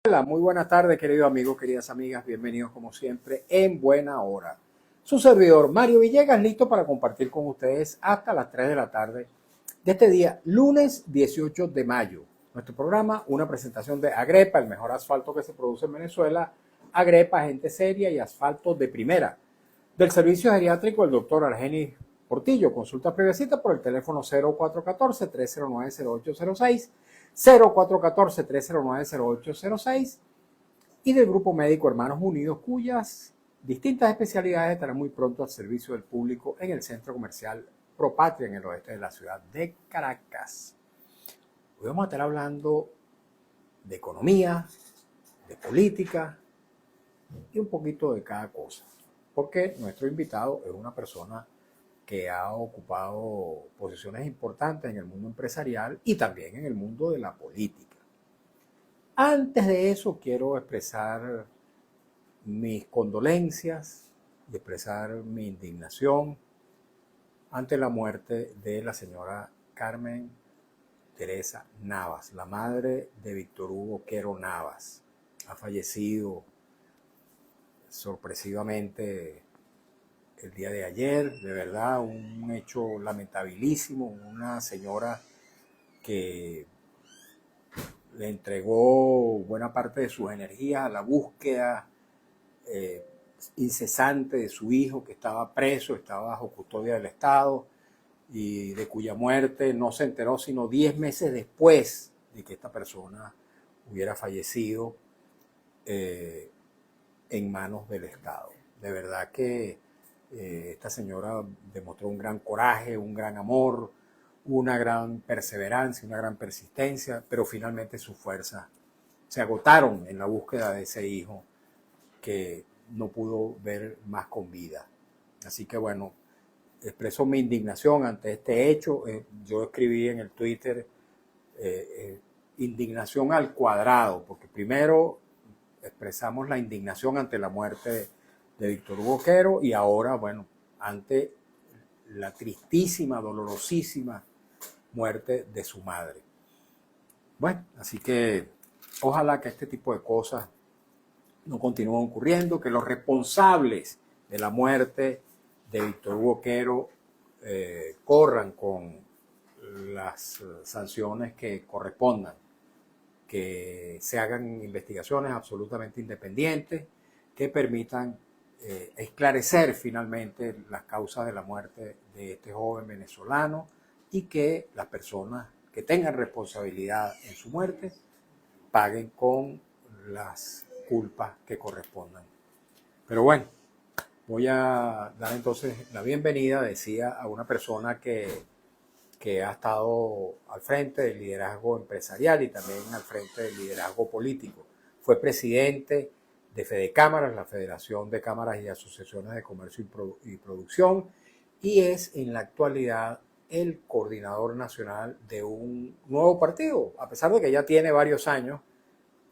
Hola, muy buenas tardes, queridos amigos, queridas amigas. Bienvenidos, como siempre, en Buena Hora. Su servidor, Mario Villegas, listo para compartir con ustedes hasta las 3 de la tarde de este día, lunes 18 de mayo. Nuestro programa, una presentación de Agrepa, el mejor asfalto que se produce en Venezuela. Agrepa, gente seria y asfalto de primera. Del servicio geriátrico, el doctor Argenis Portillo. Consulta previa cita por el teléfono 0414-309-0806. 0414-309-0806 y del Grupo Médico Hermanos Unidos, cuyas distintas especialidades estarán muy pronto al servicio del público en el Centro Comercial Propatria en el oeste de la ciudad de Caracas. Hoy vamos a estar hablando de economía, de política y un poquito de cada cosa, porque nuestro invitado es una persona que ha ocupado posiciones importantes en el mundo empresarial y también en el mundo de la política. Antes de eso, quiero expresar mis condolencias y expresar mi indignación ante la muerte de la señora Carmen Teresa Navas, la madre de Víctor Hugo Quero Navas. Ha fallecido sorpresivamente el día de ayer, de verdad, un hecho lamentabilísimo, una señora que le entregó buena parte de sus energías a la búsqueda incesante de su hijo que estaba preso, estaba bajo custodia del Estado y de cuya muerte no se enteró sino 10 meses después de que esta persona hubiera fallecido en manos del Estado. De verdad que esta señora demostró un gran coraje, un gran amor, una gran perseverancia, una gran persistencia, pero finalmente sus fuerzas se agotaron en la búsqueda de ese hijo que no pudo ver más con vida. Así que bueno, expreso mi indignación ante este hecho. Yo escribí en el Twitter indignación al cuadrado, porque primero expresamos la indignación ante la muerte de Víctor Hugo Quero y ahora, bueno, ante la tristísima, dolorosísima muerte de su madre. Bueno, así que ojalá que este tipo de cosas no continúen ocurriendo, que los responsables de la muerte de Víctor Hugo Quero corran con las sanciones que correspondan, que se hagan investigaciones absolutamente independientes, que permitan esclarecer finalmente las causas de la muerte de este joven venezolano y que las personas que tengan responsabilidad en su muerte paguen con las culpas que correspondan. Pero bueno, voy a dar entonces la bienvenida, decía, a una persona que ha estado al frente del liderazgo empresarial y también al frente del liderazgo político. Fue presidente de Fedecámaras, la Federación de Cámaras y Asociaciones de Comercio y Producción, y es en la actualidad el coordinador nacional de un nuevo partido, a pesar de que ya tiene varios años,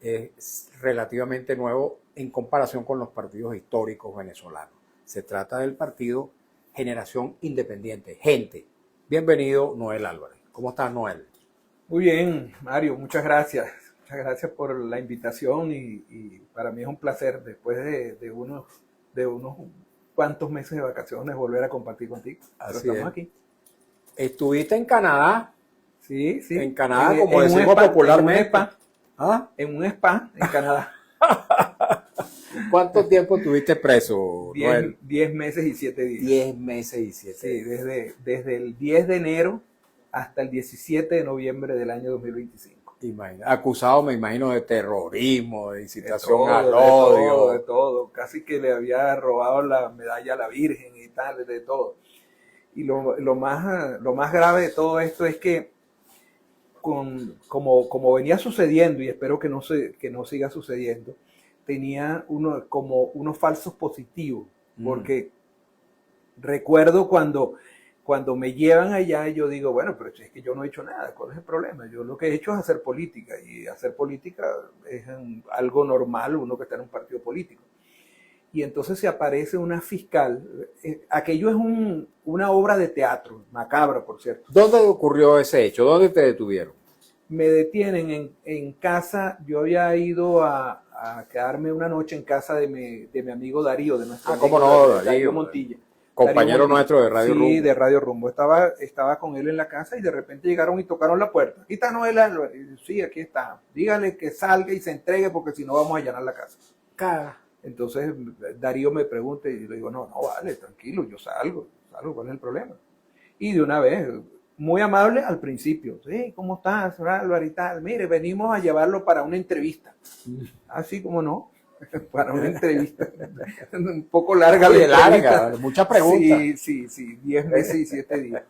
es relativamente nuevo en comparación con los partidos históricos venezolanos. Se trata del partido Generación Independiente, Gente. Bienvenido, Noel Álvarez. ¿Cómo estás, Noel? Muy bien, Mario, muchas gracias. Muchas gracias por la invitación y para mí es un placer, después de unos cuantos meses de vacaciones, volver a compartir contigo. Así Pero estamos es. aquí. Estuviste en Canadá. Sí, sí. En Canadá, como decimos popularmente. En un spa en Canadá. ¿Cuánto tiempo estuviste preso, Noel? 10 meses y 7 días. 10 meses y 7 días. Sí, desde el 10 de enero hasta el 17 de noviembre del año 2025. Acusado, me imagino, de terrorismo, de incitación al odio. De todo. Casi que le había robado la medalla a la Virgen y tal, de todo. Y lo más grave de todo esto es que como venía sucediendo, y espero que no siga sucediendo, tenía unos falsos positivos, porque recuerdo cuando me llevan allá, yo digo, bueno, pero es que yo no he hecho nada, ¿cuál es el problema? Yo lo que he hecho es hacer política, y hacer política es algo normal, uno que está en un partido político. Y entonces se aparece una fiscal, aquello es una obra de teatro, macabra, por cierto. ¿Dónde ocurrió ese hecho? ¿Dónde te detuvieron? me detienen en casa. Yo había ido a quedarme una noche en casa de mi amigo Darío, de nuestro cómo amigo no, Darío Montilla. Compañero nuestro de Radio Rumbo. Sí, de Radio Rumbo. Estaba con él en la casa y de repente llegaron y tocaron la puerta. Aquí está Noel Álvarez. Y yo, sí, aquí está. Dígale que salga y se entregue porque si no vamos a allanar la casa. Entonces Darío me pregunta y le digo, no, vale, tranquilo, yo salgo, ¿cuál es el problema? Y de una vez, muy amable al principio, sí, ¿cómo estás, Álvaro y tal? Mire, venimos a llevarlo para una entrevista. Así como no, para una entrevista. Un poco larga la entrevista. Muchas preguntas. Sí, 10 meses y 7 días.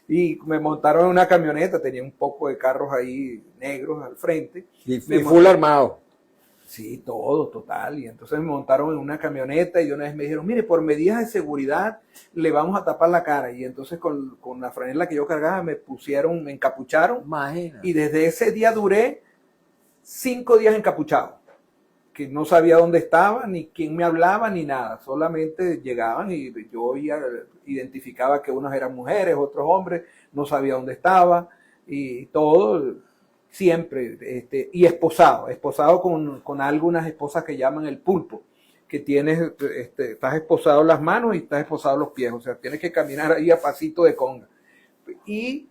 Y me montaron en una camioneta, tenía un poco de carros ahí negros al frente. Y full armado. Sí, todo, total. Y entonces me montaron en una camioneta y de una vez me dijeron, mire, por medidas de seguridad le vamos a tapar la cara. Y entonces con la franela que yo cargaba me encapucharon. Imagina. Y desde ese día duré 5 días encapuchado. Que no sabía dónde estaba, ni quién me hablaba, ni nada. Solamente llegaban y yo identificaba que unos eran mujeres, otros hombres, no sabía dónde estaba y todo. Siempre, y esposado con algunas esposas que llaman el pulpo, que estás esposado las manos y estás esposado los pies, o sea, tienes que caminar ahí a pasito de conga. Y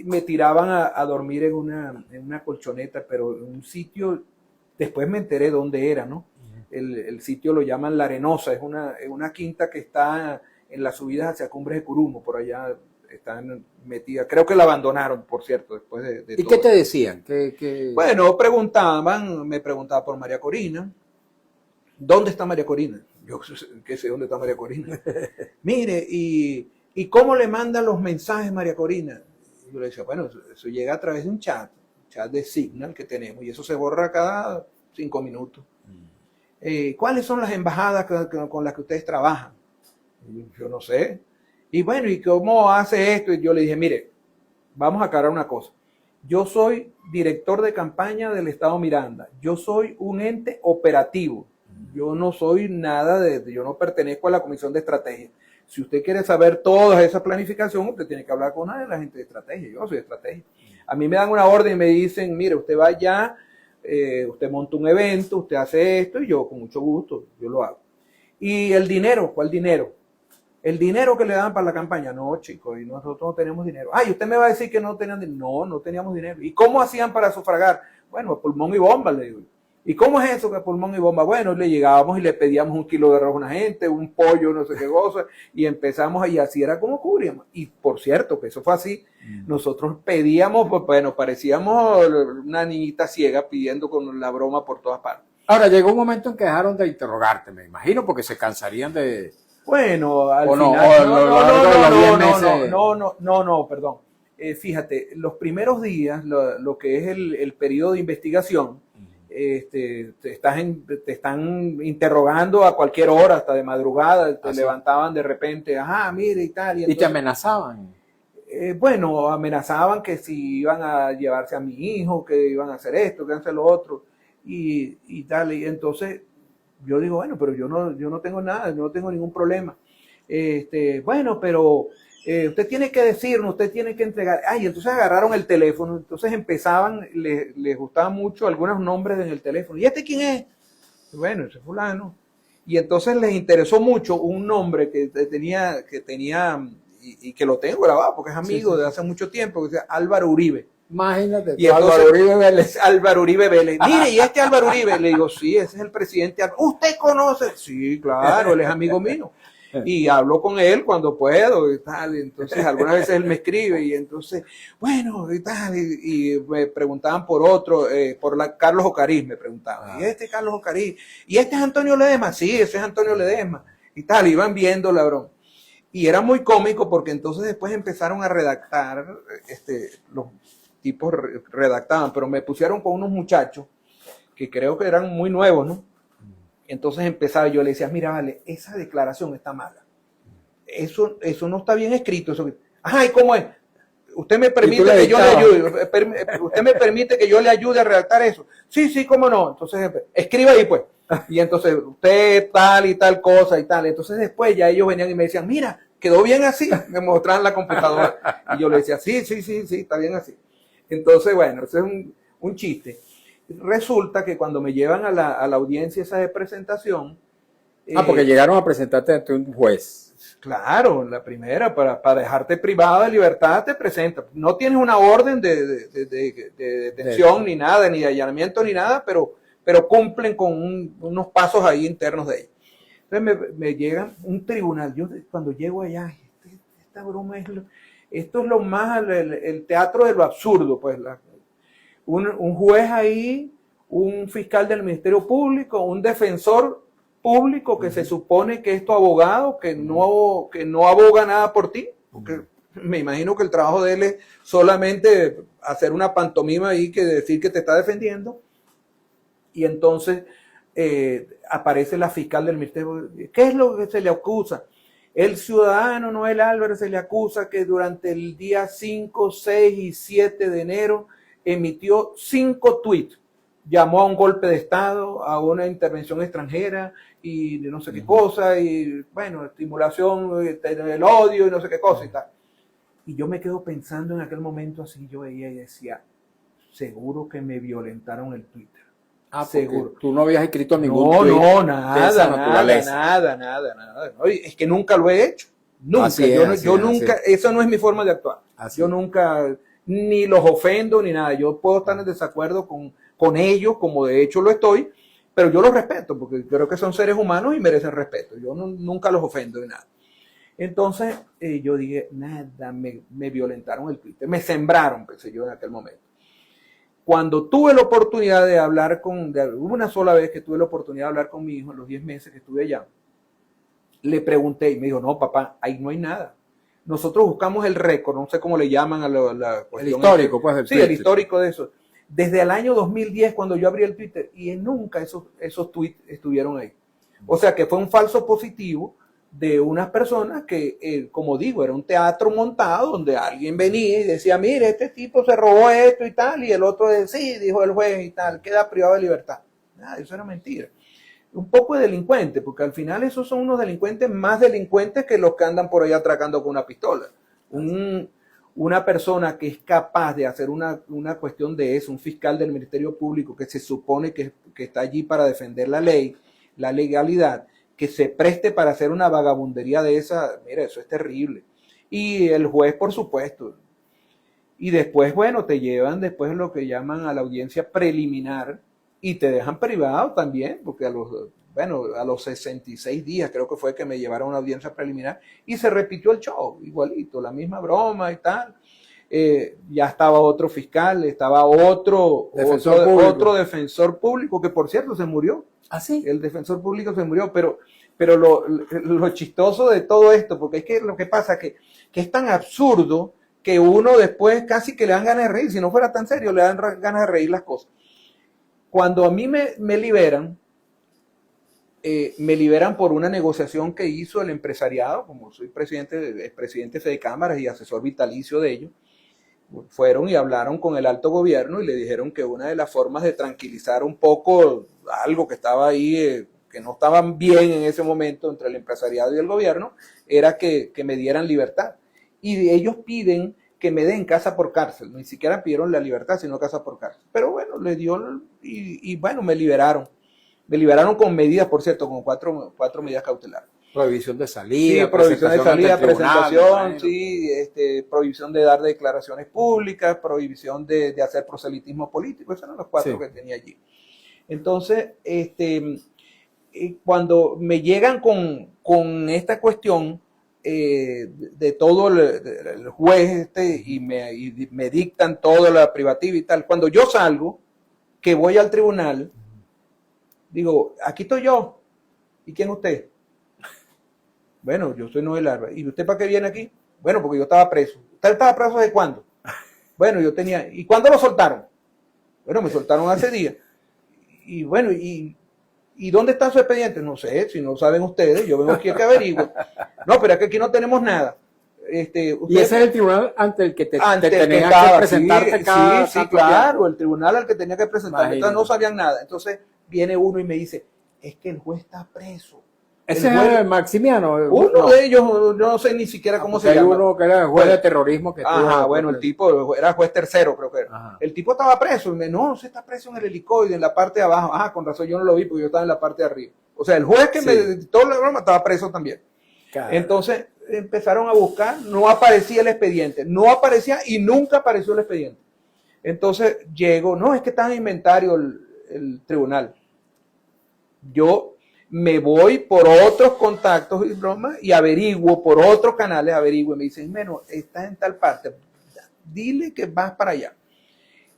me tiraban a dormir en una colchoneta, pero en un sitio, después me enteré dónde era, ¿no? El sitio lo llaman La Arenosa, es una quinta que está en las subidas hacia Cumbres de Curumo, por allá. Están metidas, creo que la abandonaron, por cierto, después de ¿Y todo. qué te decían? Bueno, me preguntaban por María Corina. ¿Dónde está María Corina? Yo qué sé dónde está María Corina. Mire, ¿y cómo le mandan los mensajes María Corina? Y yo le decía, bueno, eso llega a través de un chat de Signal que tenemos, y eso se borra cada 5 minutos. ¿Cuáles son las embajadas con las que ustedes trabajan? Yo no sé. Y bueno, ¿y cómo hace esto? Y yo le dije, mire, vamos a aclarar una cosa. Yo soy director de campaña del Estado Miranda. Yo soy un ente operativo. Yo no soy nada yo no pertenezco a la Comisión de Estrategia. Si usted quiere saber toda esa planificación, usted tiene que hablar con una de la gente de estrategia. Yo soy de estrategia. A mí me dan una orden y me dicen, mire, usted va allá, usted monta un evento, usted hace esto, y yo con mucho gusto, yo lo hago. ¿Y el dinero? ¿Cuál dinero? El dinero que le dan para la campaña, no, chicos, y nosotros no tenemos dinero. Ay, usted me va a decir que no tenían dinero. No teníamos dinero. ¿Y cómo hacían para sufragar? Bueno, pulmón y bomba, le digo. ¿Y cómo es eso que pulmón y bomba? Bueno, le llegábamos y le pedíamos 1 kilo de arroz a una gente, un pollo, no sé qué cosa, y empezamos, y así era como cubríamos. Y por cierto, que eso fue así. Nosotros pedíamos, pues, bueno, parecíamos una niñita ciega pidiendo con la broma por todas partes. Ahora, llegó un momento en que dejaron de interrogarte, me imagino, porque se cansarían de... Bueno, al no, final. No, perdón. Fíjate, los primeros días, lo que es el periodo de investigación, te están interrogando a cualquier hora, hasta de madrugada, te levantaban de repente, ajá, mire y tal. ¿Y te amenazaban? Bueno, amenazaban que si iban a llevarse a mi hijo, que iban a hacer esto, que iban a hacer lo otro, y tal. Y entonces yo digo, bueno, pero yo no tengo nada, yo no tengo ningún problema. Bueno, pero usted tiene que decirnos, usted tiene que entregar. Ay, entonces agarraron el teléfono, entonces empezaban, les gustaban mucho algunos nombres en el teléfono. ¿Y este quién es? Bueno, ese es fulano. Y entonces les interesó mucho un nombre que tenía y que lo tengo grabado porque es amigo de hace mucho tiempo, que se llama Álvaro Uribe. Imagínate, y entonces, Álvaro Uribe Vélez. Álvaro Uribe Vélez. Mire, ¿y este Álvaro Uribe? Le digo, sí, ese es el presidente. ¿Usted conoce? Sí, claro, él es amigo mío. Y hablo con él cuando puedo y tal. Entonces, algunas veces él me escribe y entonces, bueno, y tal. Y me preguntaban por otro, Carlos Ocariz me preguntaban. ¿Y este es Carlos Ocariz? ¿Y este es Antonio Ledesma? Sí, ese es Antonio Ledesma. Y tal, iban viendo la broma. Y era muy cómico porque entonces después empezaron a redactar, los tipos redactaban, pero me pusieron con unos muchachos que creo que eran muy nuevos, ¿no? Entonces empezaba, yo le decía, mira, vale, esa declaración está mala. Eso no está bien escrito. Eso. Ajá, ¿y cómo es? ¿Usted me permite que yo le ayude? ¿Usted me permite que yo le ayude a redactar eso? Sí, cómo no. Entonces, escriba ahí, pues. Y entonces, usted tal y tal cosa y tal. Entonces después ya ellos venían y me decían, mira, quedó bien así. Me mostraban la computadora. Y yo le decía, sí, está bien así. Entonces, bueno, ese es un chiste. Resulta que cuando me llevan a la audiencia esa de presentación... porque llegaron a presentarte ante un juez. Claro, la primera, para dejarte privado de libertad te presenta. No tienes una orden de detención ni nada, ni de allanamiento ni nada, pero cumplen con unos pasos ahí internos de ellos. Entonces me llega un tribunal. Yo cuando llego allá, esta broma esto es lo más, el teatro de lo absurdo, pues. Un juez ahí, un fiscal del Ministerio Público, un defensor público que se supone que es tu abogado, que no aboga nada por ti, porque me imagino que el trabajo de él es solamente hacer una pantomima ahí, que decir que te está defendiendo. Y entonces aparece la fiscal del Ministerio. ¿Qué es lo que se le acusa? El ciudadano Noel Álvarez se le acusa que durante el día 5, 6 y 7 de enero emitió 5 tweets. Llamó a un golpe de Estado, a una intervención extranjera y no sé qué cosa, y bueno, estimulación del odio y no sé qué cosa y tal. Y yo me quedo pensando en aquel momento así, yo veía y decía, seguro que me violentaron el Twitter. Seguro. Tú no habías escrito ningún tweet. No, nada. No, es que nunca lo he hecho. Nunca. Yo nunca, esa no es mi forma de actuar. Yo nunca, ni los ofendo ni nada. Yo puedo estar en desacuerdo con ellos, como de hecho lo estoy, pero yo los respeto, porque creo que son seres humanos y merecen respeto. Yo nunca los ofendo ni nada. Entonces yo dije, nada, me violentaron el Twitter. Me sembraron, pensé yo en aquel momento. Cuando tuve la oportunidad de hablar hubo una sola vez que tuve la oportunidad de hablar con mi hijo en los 10 meses que estuve allá, le pregunté y me dijo, no, papá, ahí no hay nada. Nosotros buscamos el récord, no sé cómo le llaman a la cuestión. El histórico, pues. Sí, el histórico de eso. Desde el año 2010, cuando yo abrí el Twitter, y nunca esos tweets estuvieron ahí. O sea que fue un falso positivo de unas personas que, como digo, era un teatro montado donde alguien venía y decía, mire, este tipo se robó esto y tal, y el otro decía, sí, dijo el juez y tal, queda privado de libertad. Nada, eso era mentira. Un poco de delincuente, porque al final esos son unos delincuentes más delincuentes que los que andan por ahí atracando con una pistola. Una persona que es capaz de hacer una cuestión de eso, un fiscal del Ministerio Público que se supone que está allí para defender la ley, la legalidad, que se preste para hacer una vagabundería de esa, mira, eso es terrible. Y el juez, por supuesto. Y después, bueno, te llevan después lo que llaman a la audiencia preliminar y te dejan privado también, porque a los 66 días creo que fue que me llevaron a una audiencia preliminar y se repitió el show, igualito, la misma broma y tal. Ya estaba otro fiscal, estaba otro defensor público que, por cierto, se murió. ¿Ah, sí? El defensor público se murió, pero lo chistoso de todo esto, porque es que lo que pasa que es tan absurdo que uno después casi que le dan ganas de reír. Si no fuera tan serio, le dan ganas de reír las cosas. Cuando a mí me liberan por una negociación que hizo el empresariado, como soy expresidente de cámaras y asesor vitalicio de ellos, fueron y hablaron con el alto gobierno y le dijeron que una de las formas de tranquilizar un poco algo que estaba ahí, que no estaban bien en ese momento entre el empresariado y el gobierno, era que me dieran libertad. Y ellos piden que me den casa por cárcel, ni siquiera pidieron la libertad, sino casa por cárcel. Pero bueno, le dio y bueno, me liberaron. Me liberaron con medidas, por cierto, con cuatro medidas cautelares. Prohibición de salida, sí, prohibición de salida, presentación, bueno. Sí, prohibición de dar declaraciones públicas, prohibición de hacer proselitismo político, esos eran los 4 sí. Que tenía allí. Entonces, cuando me llegan con esta cuestión de todo el juez y me dictan toda la privativa y tal, cuando yo salgo, que voy al tribunal, digo, aquí estoy yo. ¿Y quién es usted? Bueno, yo soy Noel Álvarez. ¿Y usted para qué viene aquí? Bueno, porque yo estaba preso. ¿Usted estaba preso desde cuándo? Bueno, yo tenía... ¿Y cuándo lo soltaron? Bueno, me soltaron hace días. Y bueno, ¿y dónde está su expediente? No sé, si no saben ustedes, yo vengo aquí a que averigüe. No, pero es que aquí no tenemos nada. Y ese es el tribunal ante el que tenías que presentarte sí, claro, el tribunal al que tenía que presentarme. Entonces no sabían nada. Entonces viene uno y me dice, es que el juez está preso. Ese juez- es el Maximiano. uno No. de ellos, yo no sé ni siquiera cómo se Hay llama. uno que era el juez de terrorismo que Ajá, estuvo bueno, el preso. tipo era juez tercero, creo que era. Ajá. El tipo estaba preso. Y me no, se está preso en el helicoide, en la parte de abajo. Ajá, con razón yo no lo vi porque yo estaba en la parte de arriba. O sea, el juez que Sí. me dictó la broma estaba preso también. Claro. Entonces empezaron a buscar, no aparecía el expediente, no aparecía y nunca apareció el expediente. Entonces llego, no, es que está en inventario el tribunal. Yo me voy por otros contactos y bromas y averiguo por otros canales, averiguo y me dicen, bueno, estás en tal parte, dile que vas para allá.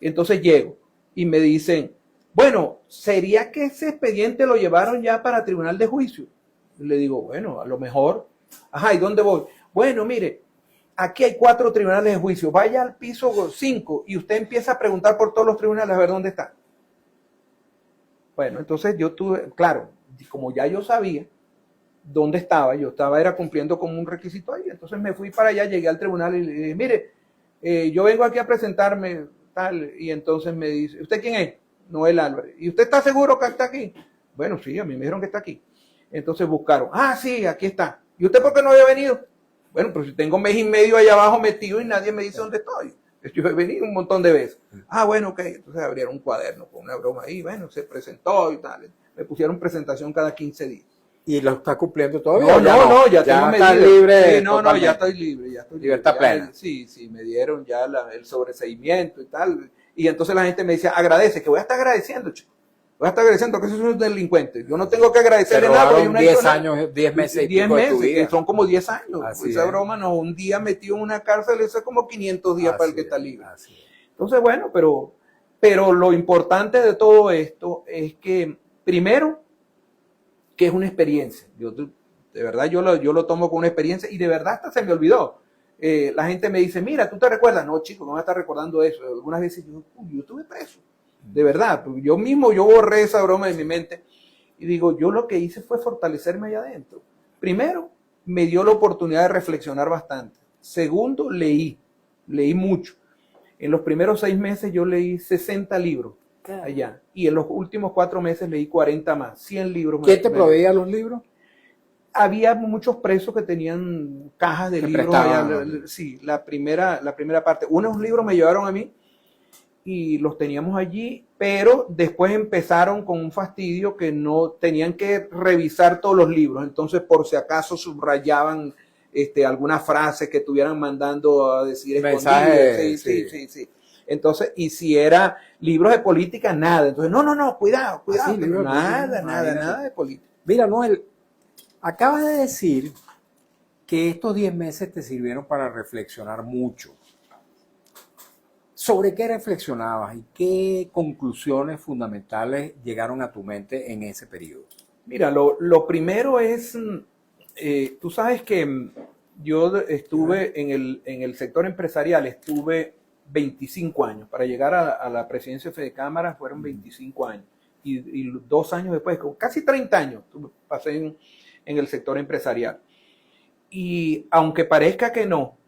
Entonces llego y me dicen, bueno, ¿sería que ese expediente lo llevaron ya para tribunal de juicio? Y le digo, bueno, a lo mejor. Ajá, ¿y dónde voy? Bueno, mire, aquí hay 4 tribunales de juicio, vaya al piso 5 y usted empieza a preguntar por todos los tribunales a ver dónde está. Bueno, entonces yo tuve, claro, como ya yo sabía dónde estaba, yo estaba era cumpliendo como un requisito ahí, entonces me fui para allá, llegué al tribunal y le dije, mire, yo vengo aquí a presentarme, tal, y entonces me dice, ¿usted quién es? Noel Álvarez. ¿Y usted está seguro que está aquí? Bueno, sí, a mí me dijeron que está aquí. Entonces buscaron, ah, sí, aquí está. ¿Y usted por qué no había venido? Bueno, pero si tengo 1 mes y medio allá abajo metido y nadie me dice dónde estoy. Yo he venido un montón de veces. Ah, bueno, ok. Entonces abrieron un cuaderno con una broma ahí, bueno, se presentó y tal. Me pusieron presentación cada 15 días. ¿Y lo está cumpliendo todavía? No, ya tengo está medidas. libre. Sí, no, totalmente. ya estoy libre, ya estoy libre. Libertad Ya plena. sí, me dieron ya el sobreseimiento y tal. Y entonces la gente me decía, agradece, que voy a estar agradeciendo, chico. Voy a estar agradeciendo que soy un delincuente. Yo no tengo que Te agradecerle nada porque yo robaron no he hecho 10 nada. años, 10 meses y 10 pico de tu meses, vida. que son como 10 años. Así Esa es. broma no, un día metido en una cárcel, eso es como 500 días para el que está libre. Así es. Entonces, bueno, pero lo importante de todo esto es que, primero, que es una experiencia. De verdad, yo lo tomo como una experiencia y de verdad hasta se me olvidó. La gente me dice, mira, ¿tú te recuerdas? No, chico, no me estás recordando eso. Algunas veces yo estuve preso. De verdad, yo borré esa broma de mi mente y digo, yo lo que hice fue fortalecerme allá adentro. Primero, me dio la oportunidad de reflexionar bastante. Segundo, leí mucho. En los primeros 6 meses yo leí 60 libros allá y en los últimos 4 meses leí 40 más, 100 libros. ¿Quién te proveía los libros? Había muchos presos que tenían cajas de Te libros prestaban. allá. Sí, la primera parte. Unos libros me llevaron a mí y los teníamos allí, pero después empezaron con un fastidio que no tenían que revisar todos los libros, entonces por si acaso subrayaban alguna frase que estuvieran mandando a decir Mensaje, escondidas. Sí. Entonces, y si era libros de política, nada. Entonces, no, cuidado. Sí, libros de política, Nada de política. Mira, Noel, acabas de decir que estos 10 meses te sirvieron para reflexionar mucho. ¿Sobre qué reflexionabas y qué conclusiones fundamentales llegaron a tu mente en ese periodo? Mira, lo primero es, tú sabes que yo estuve en el sector empresarial, estuve 25 años. Para llegar a la presidencia de Fedecámara fueron 25 años. Y 2 años después, casi 30 años, pasé en el sector empresarial. Y aunque parezca que no,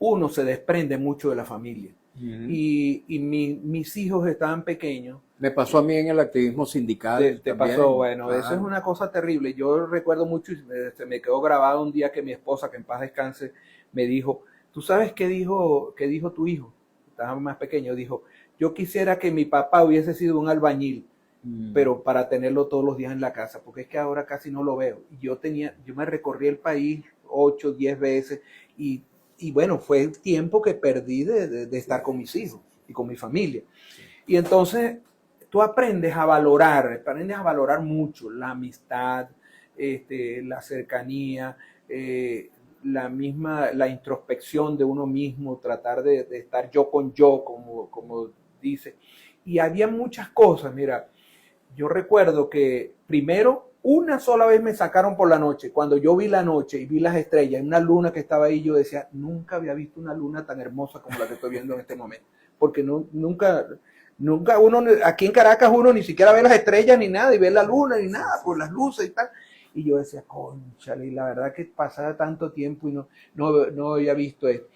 uno se desprende mucho de la familia. Y mis hijos estaban pequeños. Me pasó a mí en el activismo sindical. Te pasó, bueno, eso es una cosa terrible. Yo recuerdo mucho, y me quedó grabado un día que mi esposa, que en paz descanse, me dijo, ¿tú sabes qué dijo tu hijo? Estaba más pequeño, dijo, yo quisiera que mi papá hubiese sido un albañil, pero para tenerlo todos los días en la casa, porque es que ahora casi no lo veo. Yo me recorrí el país 8, 10 veces y bueno, fue el tiempo que perdí de estar con mis hijos y con mi familia. Y entonces tú aprendes a valorar mucho la amistad, la cercanía, la introspección de uno mismo, tratar de estar yo con yo, como dice. Y había muchas cosas, mira, yo recuerdo que primero, una sola vez me sacaron por la noche, cuando yo vi la noche y vi las estrellas, una luna que estaba ahí, yo decía, nunca había visto una luna tan hermosa como la que estoy viendo en este momento, porque nunca uno, aquí en Caracas uno ni siquiera ve las estrellas ni nada, y ve la luna ni nada, por las luces y tal, y yo decía, cónchale, y la verdad que pasaba tanto tiempo y no había visto esto.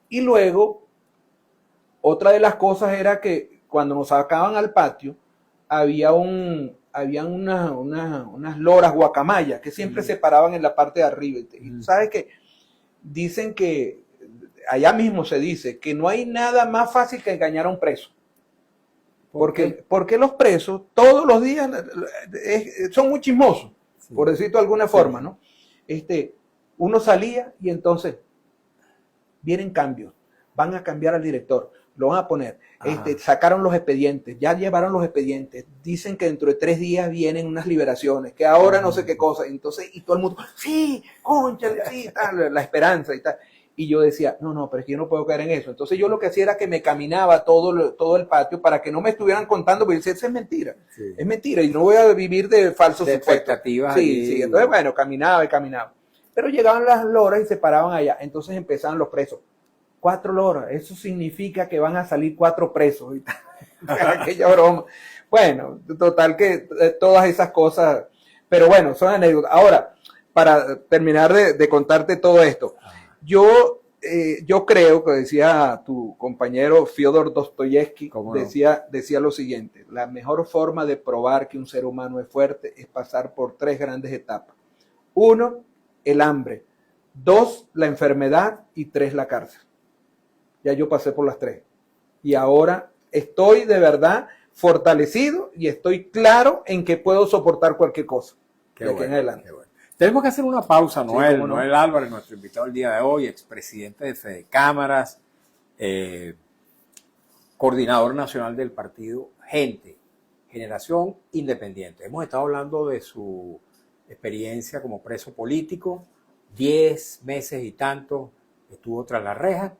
Y luego, otra de las cosas era que cuando nos sacaban al patio, había un habían unas loras guacamayas que siempre se paraban en la parte de arriba. Y tú sabes que dicen que, allá mismo se dice, que no hay nada más fácil que engañar a un preso. Porque los presos todos los días son muy chismosos, sí, por decirlo de alguna forma, ¿no? Uno salía y entonces vienen cambios, van a cambiar al director, lo van a poner, sacaron los expedientes, ya llevaron los expedientes, dicen que dentro de 3 días vienen unas liberaciones, que ahora no sé qué cosa, entonces, y todo el mundo, sí, cónchale, sí, tal, la esperanza y tal. Y yo decía, no, pero es que yo no puedo caer en eso. Entonces yo lo que hacía era que me caminaba todo el patio para que no me estuvieran contando, porque eso es mentira, sí, es mentira, y no voy a vivir de falsos expectativas. Sí, entonces bueno, caminaba. Pero llegaban las loras y se paraban allá, entonces empezaban los presos. 4 loras, eso significa que van a salir 4 presos. Y aquella broma. Bueno, total que todas esas cosas, pero bueno, son anécdotas. Ahora, para terminar de contarte todo esto, yo creo que decía tu compañero Fyodor Dostoyevsky, decía lo siguiente: la mejor forma de probar que un ser humano es fuerte es pasar por 3 grandes etapas. 1, el hambre. 2, la enfermedad. Y 3, la cárcel. Ya yo pasé por las 3. Y ahora estoy de verdad fortalecido y estoy claro en que puedo soportar cualquier cosa. Qué bueno, en adelante. Qué bueno. Tenemos que hacer una pausa, Noel. Sí, Noel Álvarez, nuestro invitado el día de hoy, expresidente de Fedecámaras, coordinador nacional del partido Gente, Generación Independiente. Hemos estado hablando de su experiencia como preso político, 10 meses y tanto estuvo tras la reja,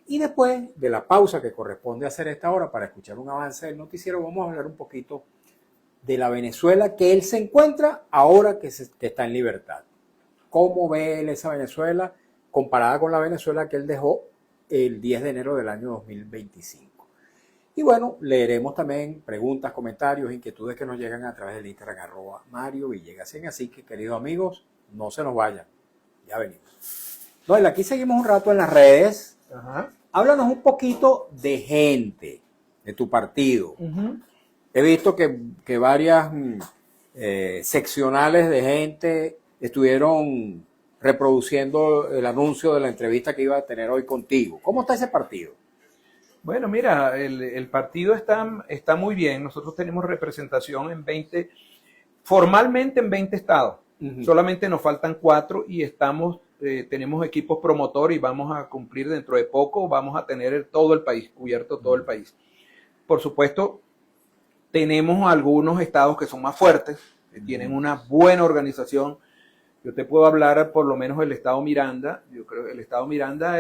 y después de la pausa que corresponde hacer a esta hora para escuchar un avance del noticiero, vamos a hablar un poquito de la Venezuela que él se encuentra ahora que está en libertad. ¿Cómo ve él esa Venezuela comparada con la Venezuela que él dejó el 10 de enero del año 2025? Y bueno, leeremos también preguntas, comentarios, inquietudes que nos llegan a través del Instagram @MarioVillegas. Así que, queridos amigos, no se nos vayan. Ya venimos. Noel, aquí seguimos un rato en las redes. Háblanos un poquito de Gente, de tu partido. He visto que varias seccionales de Gente estuvieron reproduciendo el anuncio de la entrevista que iba a tener hoy contigo. ¿Cómo está ese partido? Bueno, mira, el partido está muy bien. Nosotros tenemos representación formalmente en 20 estados. Solamente nos faltan 4 y tenemos equipos promotores y vamos a cumplir dentro de poco, vamos a tener todo el país, cubierto todo el país. Por supuesto, tenemos algunos estados que son más fuertes, que tienen una buena organización. Yo te puedo hablar por lo menos del estado Miranda. Yo creo que el estado Miranda,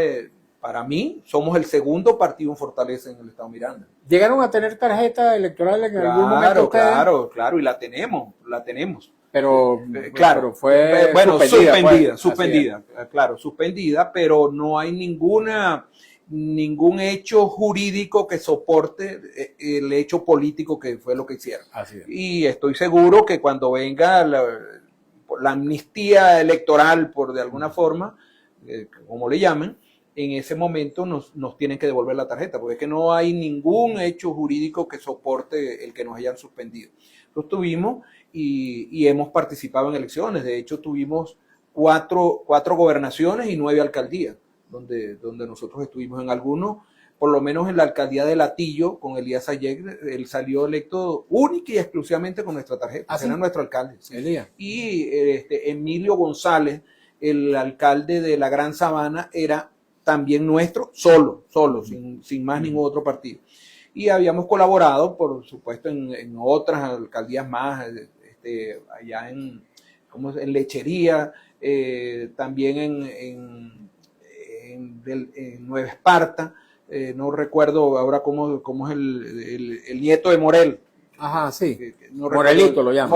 para mí, somos el segundo partido en Fortaleza en el estado Miranda. ¿Llegaron a tener tarjeta electoral en algún momento ustedes? Claro, y la tenemos. Pero, claro, fue suspendida, pero no hay ningún hecho jurídico que soporte el hecho político que fue lo que hicieron. Así es. Y estoy seguro que cuando venga la amnistía electoral, por de alguna forma, como le llamen, en ese momento nos tienen que devolver la tarjeta, porque es que no hay ningún hecho jurídico que soporte el que nos hayan suspendido. Lo tuvimos y hemos participado en elecciones. De hecho, tuvimos 4 gobernaciones y 9 alcaldías, donde nosotros estuvimos en algunos. Por lo menos en la alcaldía de Latillo, con Elías Ayeg, él salió electo única y exclusivamente con nuestra tarjeta. ¿Sí? Era nuestro alcalde. Sí. Elías. Y Emilio González, el alcalde de la Gran Sabana, era también nuestro, solo, sin más ningún otro partido. Y habíamos colaborado, por supuesto, en otras alcaldías más, allá en Lechería, también en Nueva Esparta. No recuerdo ahora cómo es el nieto de Morel. Ajá, sí. No Morelito recuerdo. lo llaman.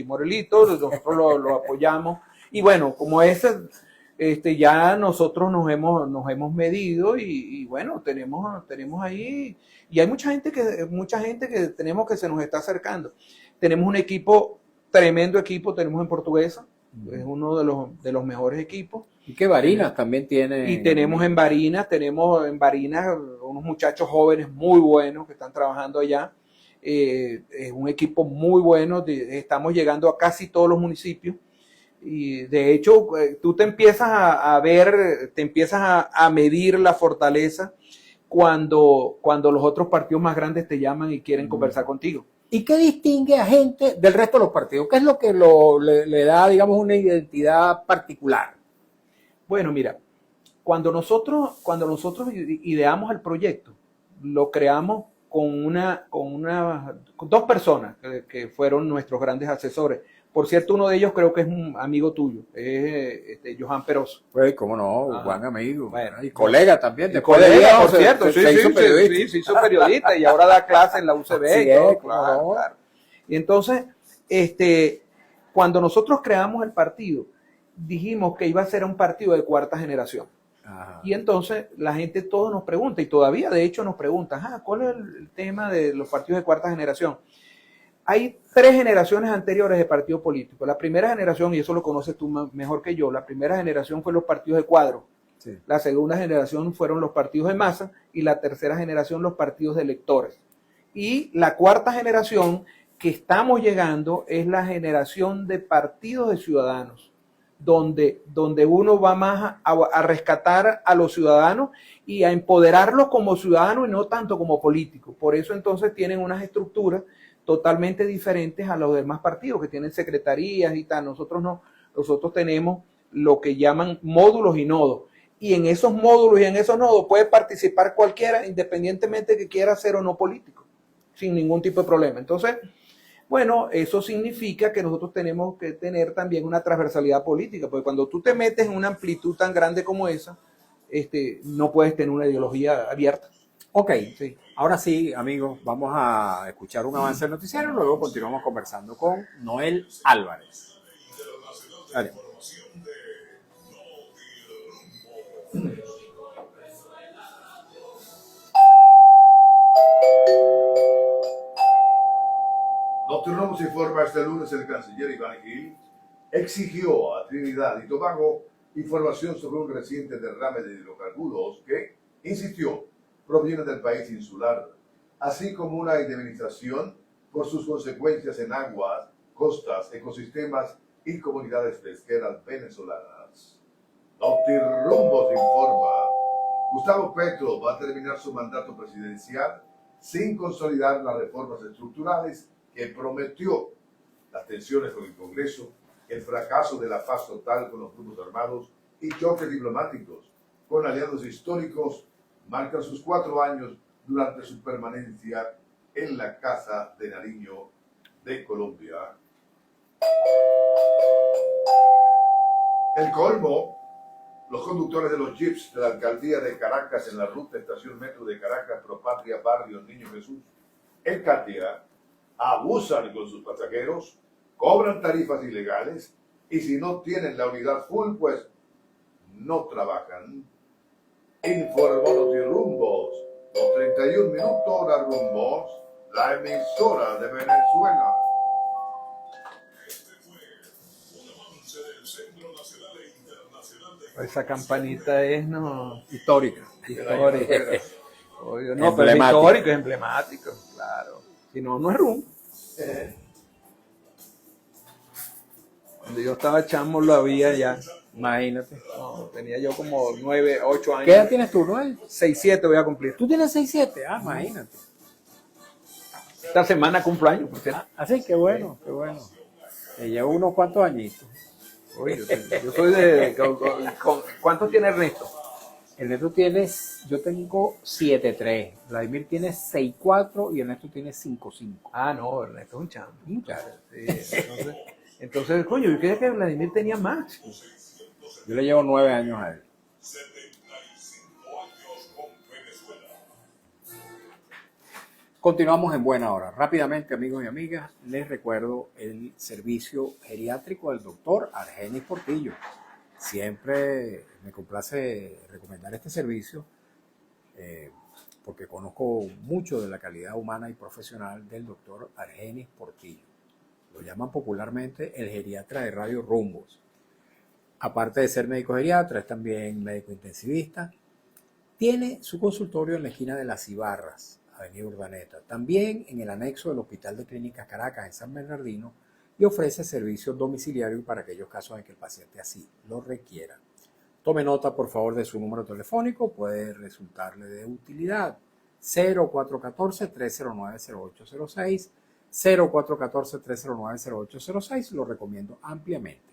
Morelito, nosotros lo apoyamos. Y bueno, como ya nosotros nos hemos medido y bueno, tenemos ahí, y hay mucha gente que tenemos que se nos está acercando. Tenemos un tremendo equipo, tenemos en Portuguesa, es uno de los mejores equipos. Y que Barinas también tiene. Y tenemos en Barinas unos muchachos jóvenes muy buenos que están trabajando allá. Es un equipo muy bueno, estamos llegando a casi todos los municipios. Y de hecho, tú te empiezas a ver, te empiezas a medir la fortaleza cuando los otros partidos más grandes te llaman y quieren conversar contigo. ¿Y qué distingue a gente del resto de los partidos? ¿Qué es lo que le da, digamos, una identidad particular? Bueno, mira, cuando nosotros ideamos el proyecto, lo creamos con dos personas que fueron nuestros grandes asesores. Por cierto, uno de ellos creo que es un amigo tuyo, es Johan Peroso. Pues, cómo no, buen amigo. Bueno, y colega también. Después de colega, por cierto, se hizo periodista. se hizo periodista y ahora da clases en la UCB. Así y todo, es, claro. Y entonces, cuando nosotros creamos el partido, dijimos que iba a ser un partido de cuarta generación. Ajá. Y entonces la gente todo nos pregunta, y todavía de hecho nos pregunta, ¿cuál es el tema de los partidos de cuarta generación? Hay 3 generaciones anteriores de partido político. La primera generación, y eso lo conoces tú mejor que yo, la primera generación fue los partidos de cuadro. Sí. La segunda generación fueron los partidos de masa y la tercera generación los partidos de electores. Y la cuarta generación que estamos llegando es la generación de partidos de ciudadanos, donde uno va más a rescatar a los ciudadanos y a empoderarlos como ciudadanos y no tanto como políticos. Por eso entonces tienen unas estructuras totalmente diferentes a los demás partidos que tienen secretarías y tal. Nosotros no, nosotros tenemos lo que llaman módulos y nodos. Y en esos módulos y en esos nodos puede participar cualquiera, independientemente de que quiera ser o no político, sin ningún tipo de problema. Entonces, bueno, eso significa que nosotros tenemos que tener también una transversalidad política, porque cuando tú te metes en una amplitud tan grande como esa, no puedes tener una ideología abierta. Ok, sí. Ahora sí, amigos, vamos a escuchar un avance del noticiero y luego continuamos conversando con Noel Álvarez. Dale. Noticias informa este lunes el canciller Iván Gil exigió a Trinidad y Tobago información sobre un reciente derrame de hidrocarburos que, insistió, proviene del país insular, así como una indemnización por sus consecuencias en aguas, costas, ecosistemas y comunidades pesqueras venezolanas. Notirumbos informa, Gustavo Petro va a terminar su mandato presidencial sin consolidar las reformas estructurales que prometió. Las tensiones con el Congreso, el fracaso de la paz total con los grupos armados y choques diplomáticos con aliados históricos marcan sus 4 años durante su permanencia en la Casa de Nariño de Colombia. El colmo, los conductores de los jeeps de la alcaldía de Caracas en la ruta Estación Metro de Caracas, Propatria, Barrio Niño Jesús, en Catia, abusan con sus pasajeros, cobran tarifas ilegales y si no tienen la unidad full, pues no trabajan. Informó Notirumbos, los 31 minutos hora Rumbos, la emisora de Venezuela. Esa campanita es histórica. Oye, no, pero es histórico, es emblemático, claro. Si no, no es rumbo. Cuando yo estaba chamo lo había ya. Imagínate. No, tenía yo como 9, 8 años. ¿Qué edad tienes tú, Noel? 6, 7 voy a cumplir. ¿Tú tienes 6, 7? Ah, imagínate. Esta semana cumplo años. Así, qué bueno, qué bueno. Llevo unos cuantos añitos. Oye, yo soy de... ¿Cuántos tiene Ernesto? Ernesto tienes, yo tengo 7'3", Vladimir tiene 6'4" y Ernesto tiene 5'5". Ah, no, Ernesto es un chamo. Claro, sí, entonces, coño, yo creía que Vladimir tenía más. Yo le llevo 9 años a él. Continuamos en buena hora. Rápidamente, amigos y amigas, les recuerdo el servicio geriátrico del doctor Argenis Portillo. Siempre me complace recomendar este servicio porque conozco mucho de la calidad humana y profesional del doctor Argenis Portillo. Lo llaman popularmente el geriatra de Radio Rumbos. Aparte de ser médico geriatra, es también médico intensivista. Tiene su consultorio en la esquina de Las Ibarras, Avenida Urdaneta. También en el anexo del Hospital de Clínicas Caracas en San Bernardino y ofrece servicios domiciliarios para aquellos casos en que el paciente así lo requiera. Tome nota, por favor, de su número telefónico, puede resultarle de utilidad. 0414-309-0806, 0414-309-0806, lo recomiendo ampliamente.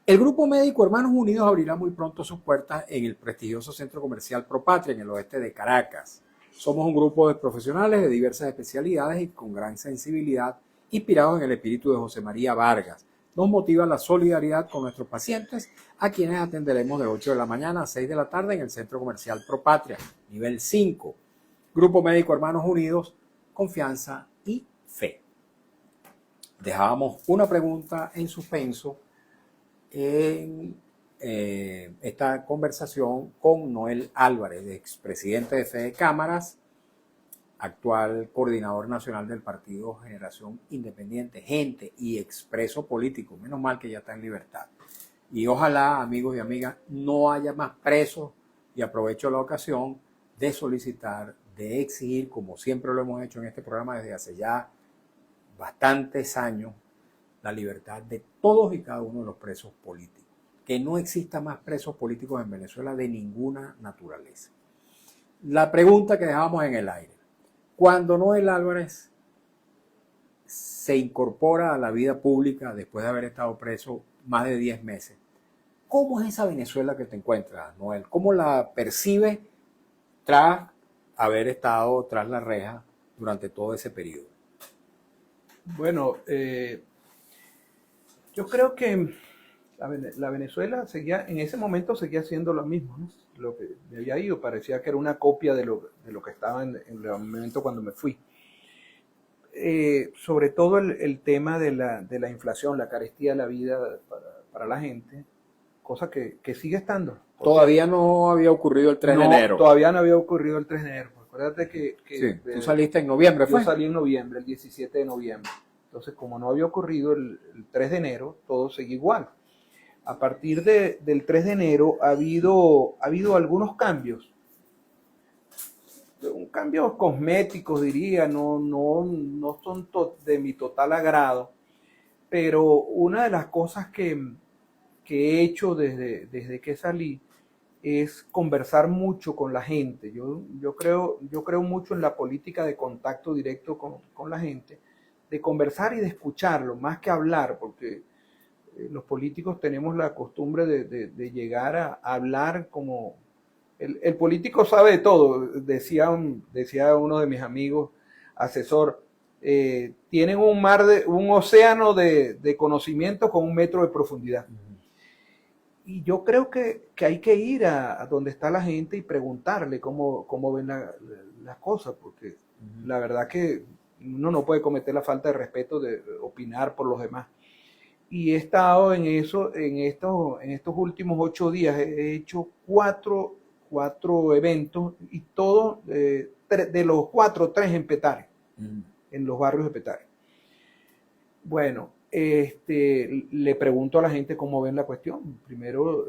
El Grupo Médico Hermanos Unidos abrirá muy pronto sus puertas en el prestigioso centro comercial Propatria, en el oeste de Caracas. Somos un grupo de profesionales de diversas especialidades y con gran sensibilidad, inspirados en el espíritu de José María Vargas. Nos motiva la solidaridad con nuestros pacientes, a quienes atenderemos de 8 de la mañana a 6 de la tarde en el centro comercial Propatria, nivel 5. Grupo Médico Hermanos Unidos, confianza y fe. Dejábamos una pregunta en suspenso en esta conversación con Noel Álvarez, expresidente de Fede Cámaras, actual coordinador nacional del partido Generación Independiente, gente y expreso político. Menos mal que ya está en libertad. Y ojalá, amigos y amigas, no haya más presos, y aprovecho la ocasión de solicitar, de exigir, como siempre lo hemos hecho en este programa desde hace ya bastantes años, la libertad de todos y cada uno de los presos políticos. Que no exista más presos políticos en Venezuela de ninguna naturaleza. La pregunta que dejamos en el aire: cuando Noel Álvarez se incorpora a la vida pública después de haber estado preso más de 10 meses, ¿cómo es esa Venezuela que te encuentras, Noel? ¿Cómo la percibes tras haber estado tras la reja durante todo ese periodo? Bueno, yo creo que la Venezuela seguía, en ese momento seguía siendo lo mismo, ¿no? Lo que me había ido, parecía que era una copia de lo que estaba en el momento cuando me fui. Sobre todo el tema de la inflación, la carestía de la vida para la gente, cosa que sigue estando. Todavía no había ocurrido el 3 de enero. Todavía no había ocurrido el 3 de enero. Acuérdate que sí, tú saliste en noviembre, ¿fue? Yo salí en noviembre, el 17 de noviembre. Entonces, como no había ocurrido el 3 de enero, todo sigue igual. A partir del 3 de enero ha habido algunos cambios. Cambios cosméticos, diría, no son de mi total agrado. Pero una de las cosas que he hecho desde que salí es conversar mucho con la gente. Yo creo mucho en la política de contacto directo con la gente, de conversar y de escucharlo, más que hablar, porque los políticos tenemos la costumbre de llegar a hablar como... El político sabe de todo, decía uno de mis amigos, asesor, tienen un océano de conocimiento con 1 metro de profundidad. Y yo creo que hay que ir a donde está la gente y preguntarle cómo ven las cosas, porque la verdad que uno no puede cometer la falta de respeto de opinar por los demás. Y he estado en eso, en estos últimos 8 días, he hecho cuatro eventos, y todos, de los 4, 3 en Petare, en los barrios de Petare. Bueno, le pregunto a la gente cómo ven la cuestión. Primero,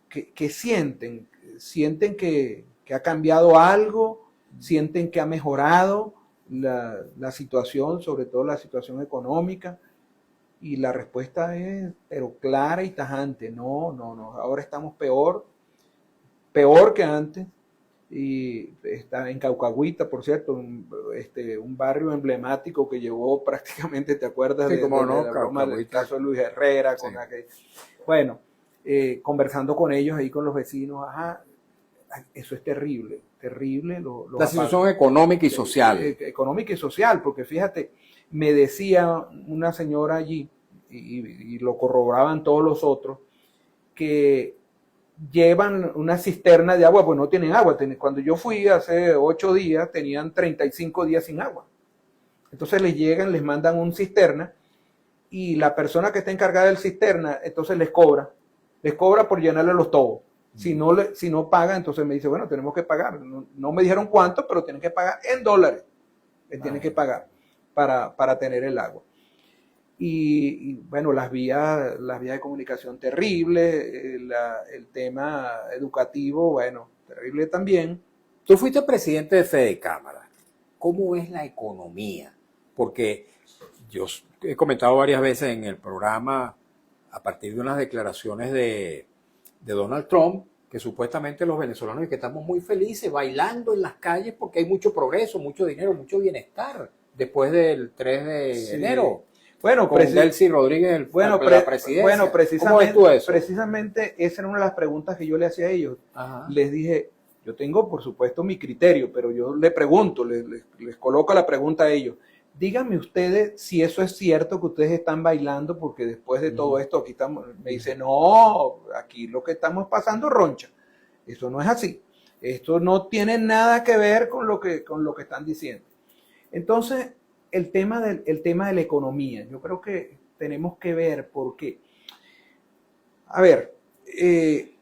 ¿qué sienten? ¿Sienten que ha cambiado algo? ¿Sienten que ha mejorado la situación, sobre todo la situación económica? Y la respuesta es, pero clara y tajante: no, ahora estamos peor que antes. Y está en Caucahuita, por cierto, un barrio emblemático que llevó prácticamente, ¿te acuerdas? Sí, de la broma del caso de Luis Herrera? Sí. Bueno, conversando con ellos ahí, con los vecinos, eso es terrible. La situación económica y social. Económica y social, porque fíjate, me decía una señora allí, y lo corroboraban todos los otros, que llevan una cisterna de agua, pues no tienen agua. Cuando yo fui hace 8 días, tenían 35 días sin agua. Entonces les mandan un cisterna, y la persona que está encargada del cisterna, entonces les cobra por llenarle los tobos. Si no paga, entonces me dice, bueno, tenemos que pagar. No me dijeron cuánto, pero tienen que pagar en dólares. Tienen que pagar para tener el agua. Y bueno, las vías de comunicación terribles, el tema educativo, bueno, terrible también. Tú fuiste presidente de Fedecámara. ¿Cómo es la economía? Porque yo he comentado varias veces en el programa, a partir de unas declaraciones de Donald Trump, que supuestamente los venezolanos que estamos muy felices bailando en las calles porque hay mucho progreso, mucho dinero, mucho bienestar después del 3 de enero. Bueno, con Delcy Rodríguez, la presidencia. Bueno, ¿Cómo ves tú eso? precisamente esa era una de las preguntas que yo le hacía a ellos. Ajá. Les dije, yo tengo por supuesto mi criterio, pero yo le pregunto, les coloco la pregunta a ellos. Díganme ustedes si eso es cierto que ustedes están bailando, porque después de todo esto aquí estamos, me dice, no, aquí lo que estamos pasando roncha. Eso no es así. Esto no tiene nada que ver con lo que están diciendo. Entonces, el tema de la economía, yo creo que tenemos que ver porque, a ver,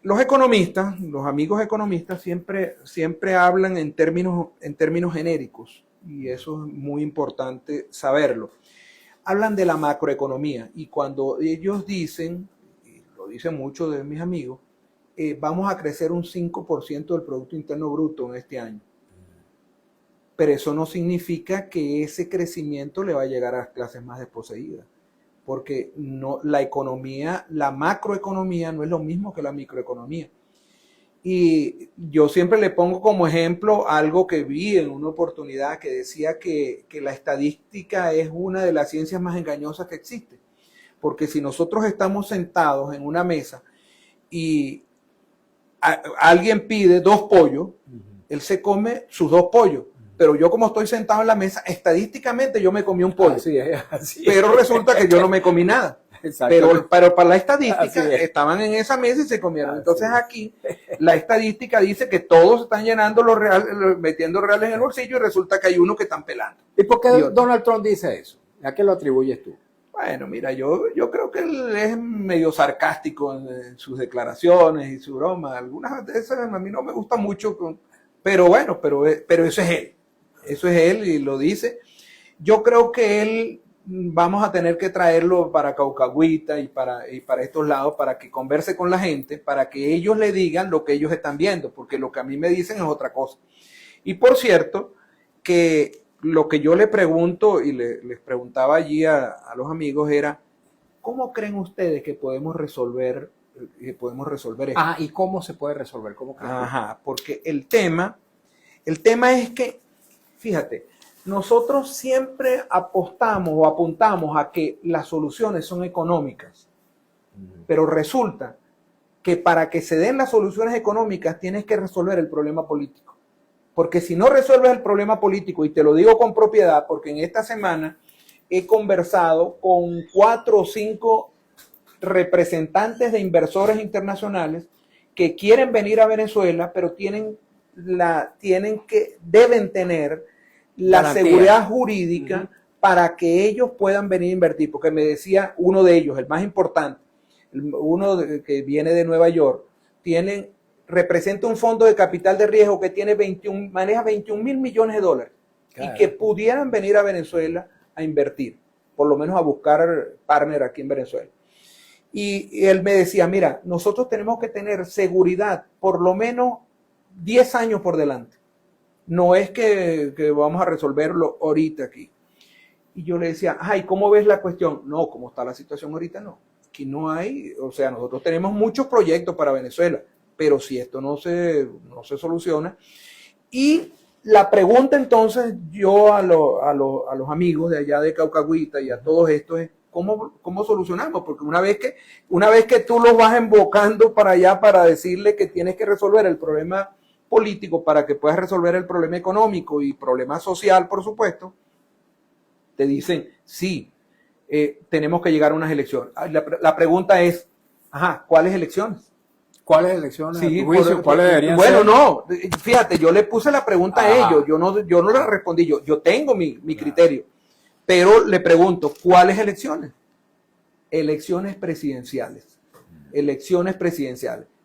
los economistas, los amigos economistas siempre hablan en términos genéricos, y eso es muy importante saberlo. Hablan de la macroeconomía, y cuando ellos dicen, y lo dicen muchos de mis amigos, vamos a crecer un 5% del Producto Interno Bruto en este año. Pero eso no significa que ese crecimiento le va a llegar a las clases más desposeídas, porque no, la macroeconomía no es lo mismo que la microeconomía. Y yo siempre le pongo como ejemplo algo que vi en una oportunidad que decía que la estadística es una de las ciencias más engañosas que existe, porque si nosotros estamos sentados en una mesa y alguien pide 2 pollos, él se come sus 2 pollos. Pero yo, como estoy sentado en la mesa, estadísticamente yo me comí un pollo. Así es. Pero resulta que yo no me comí nada. Pero para la estadística estaban en esa mesa y se comieron. Entonces aquí la estadística dice que todos están llenando los reales, metiendo reales en el bolsillo, y resulta que hay uno que están pelando. ¿Y por qué Donald Trump dice eso? ¿A qué lo atribuyes tú? Bueno, mira, yo creo que él es medio sarcástico en sus declaraciones y su broma. Algunas de esas a mí no me gustan mucho, pero bueno, pero eso es él. Eso es él y lo dice. Yo creo que él vamos a tener que traerlo para Caucagüita y para estos lados, para que converse con la gente, para que ellos le digan lo que ellos están viendo, porque lo que a mí me dicen es otra cosa. Y por cierto, que lo que yo le pregunto y les preguntaba allí a los amigos era, ¿cómo creen ustedes que podemos resolver esto? Ah, ¿y cómo se puede resolver? ¿Cómo crees tú? Ajá, porque el tema es que, fíjate, nosotros siempre apostamos o apuntamos a que las soluciones son económicas, pero resulta que para que se den las soluciones económicas tienes que resolver el problema político. Porque si no resuelves el problema político, y te lo digo con propiedad, porque en esta semana he conversado con 4 o 5 representantes de inversores internacionales que quieren venir a Venezuela, pero deben tener la garantía, seguridad jurídica para que ellos puedan venir a invertir. Porque me decía uno de ellos, el más importante, que viene de Nueva York, representa un fondo de capital de riesgo que maneja 21 mil millones de dólares. Claro. Y que pudieran venir a Venezuela a invertir, por lo menos a buscar partner aquí en Venezuela. Y él me decía, mira, nosotros tenemos que tener seguridad por lo menos 10 años por delante. No es que vamos a resolverlo ahorita aquí. Y yo le decía, ay, ¿cómo ves la cuestión? No, ¿cómo está la situación ahorita? No. Aquí no hay, o sea, nosotros tenemos muchos proyectos para Venezuela, pero si esto no se soluciona. Y la pregunta entonces yo a los amigos de allá de Caucagüita y a todos estos es, ¿cómo solucionamos? Porque una vez que tú los vas invocando para allá para decirle que tienes que resolver el problema político para que puedas resolver el problema económico y problema social, por supuesto, te dicen, sí, tenemos que llegar a unas elecciones. La pregunta es, ¿cuáles elecciones? ¿Cuáles elecciones? Sí, ¿Cuáles deberían ser? Bueno, no, fíjate, yo le puse la pregunta a ellos, yo no la respondí, yo tengo mi criterio, pero le pregunto, ¿cuáles elecciones? Elecciones presidenciales.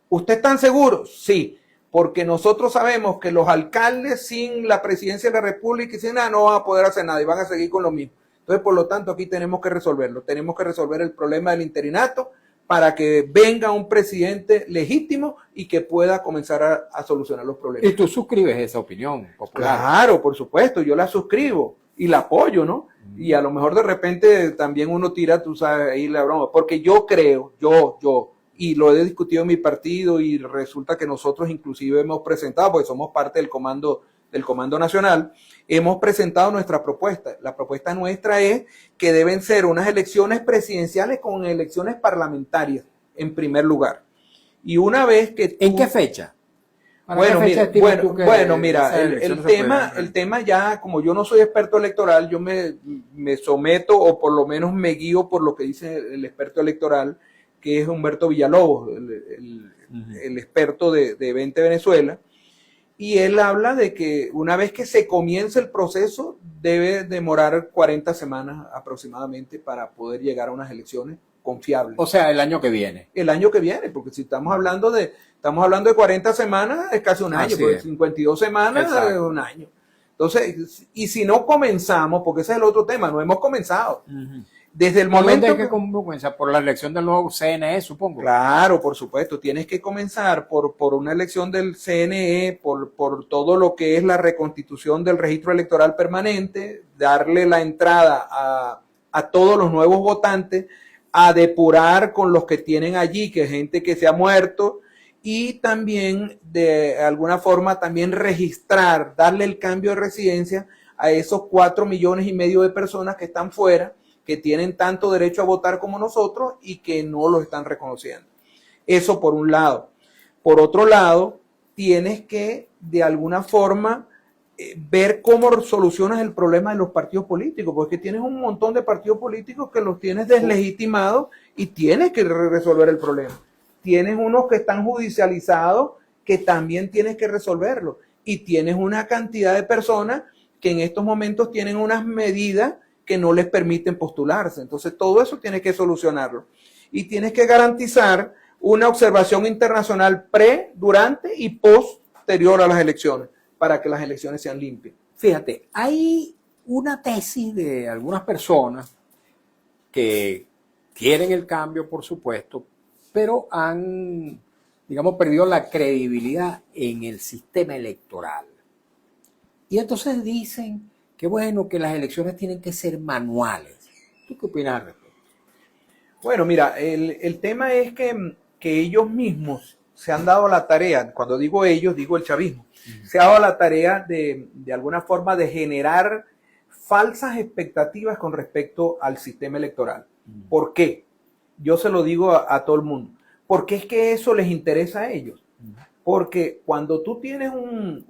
¿Usted está seguro? Sí, porque nosotros sabemos que los alcaldes sin la presidencia de la República y sin nada no van a poder hacer nada y van a seguir con lo mismo. Entonces, por lo tanto, aquí tenemos que resolverlo. Tenemos que resolver el problema del interinato, para que venga un presidente legítimo y que pueda comenzar a solucionar los problemas. Y tú suscribes esa opinión popular. Claro, por supuesto, yo la suscribo y la apoyo, ¿no? Y a lo mejor de repente también uno tira, tú sabes, ahí la broma, porque yo creo, y lo he discutido en mi partido y resulta que nosotros inclusive hemos presentado, porque somos parte del Comando Nacional, hemos presentado nuestra propuesta. La propuesta nuestra es que deben ser unas elecciones presidenciales con elecciones parlamentarias en primer lugar. Y una vez que... ¿En qué fecha? Bueno, mira, el tema ya, como yo no soy experto electoral, yo me someto o por lo menos me guío por lo que dice el experto electoral, que es Humberto Villalobos, el experto de 20 Venezuela, y él habla de que una vez que se comience el proceso debe demorar 40 semanas aproximadamente para poder llegar a unas elecciones confiables. O sea, el año que viene. El año que viene, porque si estamos hablando de 40 semanas, es casi un año, porque 52 semanas es un año. Entonces, y si no comenzamos, porque ese es el otro tema, no hemos comenzado. Desde el momento hay que comenzar por la elección del nuevo CNE, supongo. Claro, por supuesto, tienes que comenzar por una elección del CNE, por todo lo que es la reconstitución del registro electoral permanente, darle la entrada a todos los nuevos votantes, a depurar con los que tienen allí, que es gente que se ha muerto, y también de alguna forma también registrar, darle el cambio de residencia a esos 4,5 millones de personas que están fuera, que tienen tanto derecho a votar como nosotros y que no los están reconociendo. Eso por un lado. Por otro lado, tienes que de alguna forma ver cómo solucionas el problema de los partidos políticos, porque tienes un montón de partidos políticos que los tienes deslegitimados y tienes que resolver el problema. Tienes unos que están judicializados que también tienes que resolverlo, y tienes una cantidad de personas que en estos momentos tienen unas medidas que no les permiten postularse. Entonces todo eso tienes que solucionarlo y tienes que garantizar una observación internacional pre, durante y posterior a las elecciones para que las elecciones sean limpias. Fíjate, hay una tesis de algunas personas que quieren el cambio, por supuesto, pero han, digamos, perdido la credibilidad en el sistema electoral. Y entonces dicen que bueno, que las elecciones tienen que ser manuales. ¿Tú qué opinas al respecto? Bueno, mira, el tema es que ellos mismos se han dado la tarea, cuando digo ellos, digo el chavismo, se ha dado la tarea de alguna forma de generar falsas expectativas con respecto al sistema electoral. ¿Por qué? Yo se lo digo a todo el mundo. Porque es que eso les interesa a ellos. Porque cuando tú tienes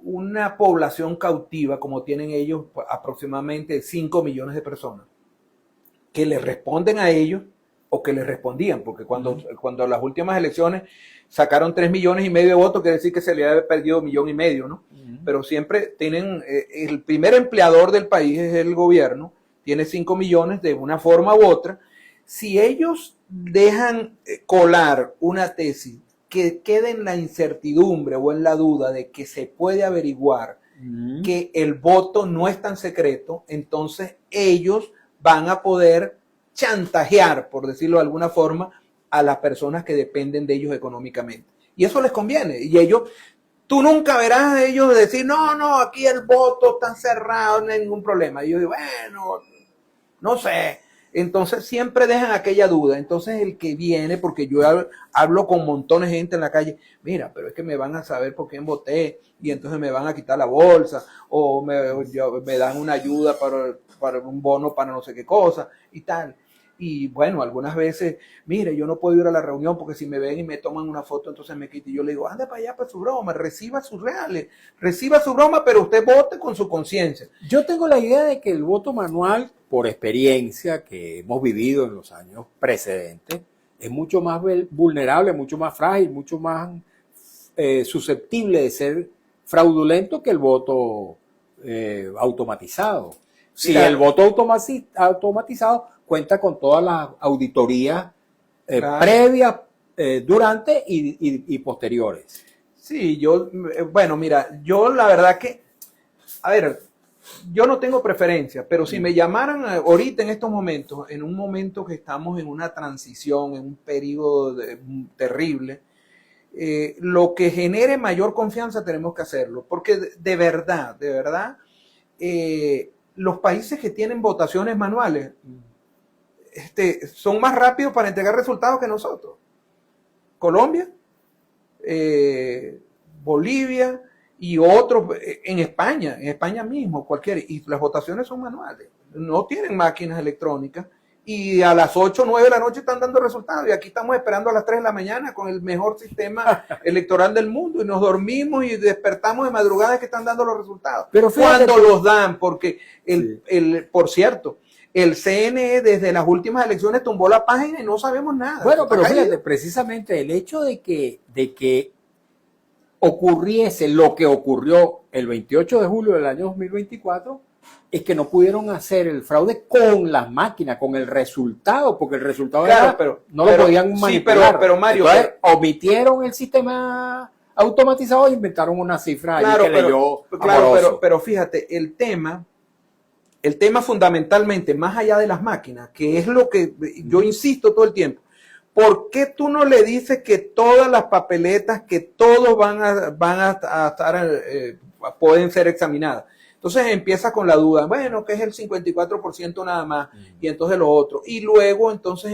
una población cautiva, como tienen ellos aproximadamente 5 millones de personas, que les responden a ellos o que les respondían, porque cuando las últimas elecciones sacaron 3,5 millones de votos, quiere decir que se le había perdido 1,5 millones, ¿no? Pero siempre tienen, el primer empleador del país es el gobierno, tiene 5 millones de una forma u otra. Si ellos dejan colar una tesis que quede en la incertidumbre o en la duda de que se puede averiguar que el voto no es tan secreto, entonces ellos van a poder chantajear, por decirlo de alguna forma, a las personas que dependen de ellos económicamente. Y eso les conviene. Y ellos, tú nunca verás a ellos decir, no, aquí el voto está cerrado, no hay ningún problema. Y yo digo, bueno, no sé. Entonces siempre dejan aquella duda. Entonces el que viene, porque yo hablo con montones de gente en la calle, mira, pero es que me van a saber por quién voté y entonces me van a quitar la bolsa o me dan una ayuda para un bono para no sé qué cosa y tal. Y bueno, algunas veces, mire, yo no puedo ir a la reunión porque si me ven y me toman una foto, entonces me quito. Y yo le digo, anda para allá para su broma, reciba sus reales, reciba su broma, pero usted vote con su conciencia. Yo tengo la idea de que el voto manual, por experiencia que hemos vivido en los años precedentes, es mucho más vulnerable, mucho más frágil, mucho más susceptible de ser fraudulento que el voto automatizado. Si el voto automatizado cuenta con todas las auditorías previas, durante y posteriores. Sí, bueno, mira, yo la verdad que, a ver, yo no tengo preferencia, pero si me llamaran ahorita en estos momentos, en un momento que estamos en una transición, en un periodo terrible, lo que genere mayor confianza tenemos que hacerlo, porque de verdad, los países que tienen votaciones manuales son más rápidos para entregar resultados que nosotros. Colombia, Bolivia y otros en España mismo, cualquiera, y las votaciones son manuales, no tienen máquinas electrónicas y a las 8 o 9 de la noche están dando resultados y aquí estamos esperando a las 3 de la mañana con el mejor sistema electoral del mundo y nos dormimos y despertamos de madrugada que están dando los resultados. Pero fíjate, cuando los dan, porque por cierto, el CNE desde las últimas elecciones tumbó la página y no sabemos nada. Bueno, pero fíjate, precisamente el hecho de que ocurriese lo que ocurrió el 28 de julio del año 2024 es que no pudieron hacer el fraude con las máquinas, con el resultado, porque el resultado claro, era, no lo podían manipular. Sí, pero Mario, entonces, omitieron el sistema automatizado e inventaron una cifra claro, ahí que leyó claro, pero fíjate, el tema fundamentalmente, más allá de las máquinas, que es lo que yo insisto todo el tiempo, ¿por qué tú no le dices que todas las papeletas, que todos van a estar, pueden ser examinadas? Entonces empieza con la duda, bueno, que es el 54% nada más, y entonces lo otro. Y luego entonces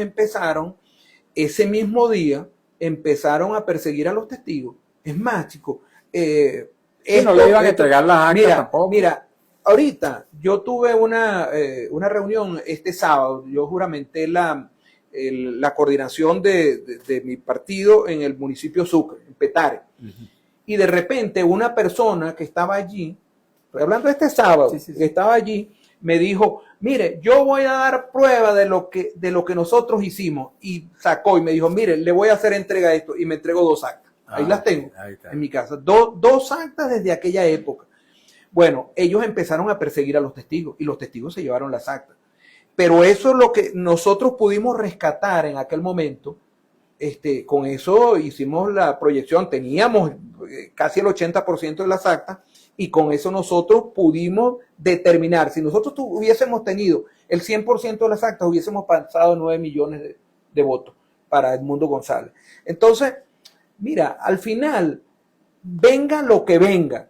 ese mismo día, empezaron a perseguir a los testigos. Es más, chicos, no le iban a entregar las actas tampoco. Mira, ahorita yo tuve una reunión este sábado, yo juramenté la coordinación de mi partido en el municipio Sucre, en Petare. Y de repente una persona que estaba allí, estoy hablando de este sábado, que estaba allí, me dijo, mire, yo voy a dar prueba de lo que nosotros hicimos. Y sacó y me dijo, mire, le voy a hacer entrega de esto. Y me entregó 2 actas. Ahí las tengo en mi casa. Dos actas desde aquella época. Bueno, ellos empezaron a perseguir a los testigos y los testigos se llevaron las actas. Pero eso es lo que nosotros pudimos rescatar en aquel momento. Con eso hicimos la proyección, teníamos casi el 80% de las actas y con eso nosotros pudimos determinar, si nosotros hubiésemos tenido el 100% de las actas, hubiésemos pasado 9 millones de votos para Edmundo González. Entonces, mira, al final, venga lo que venga,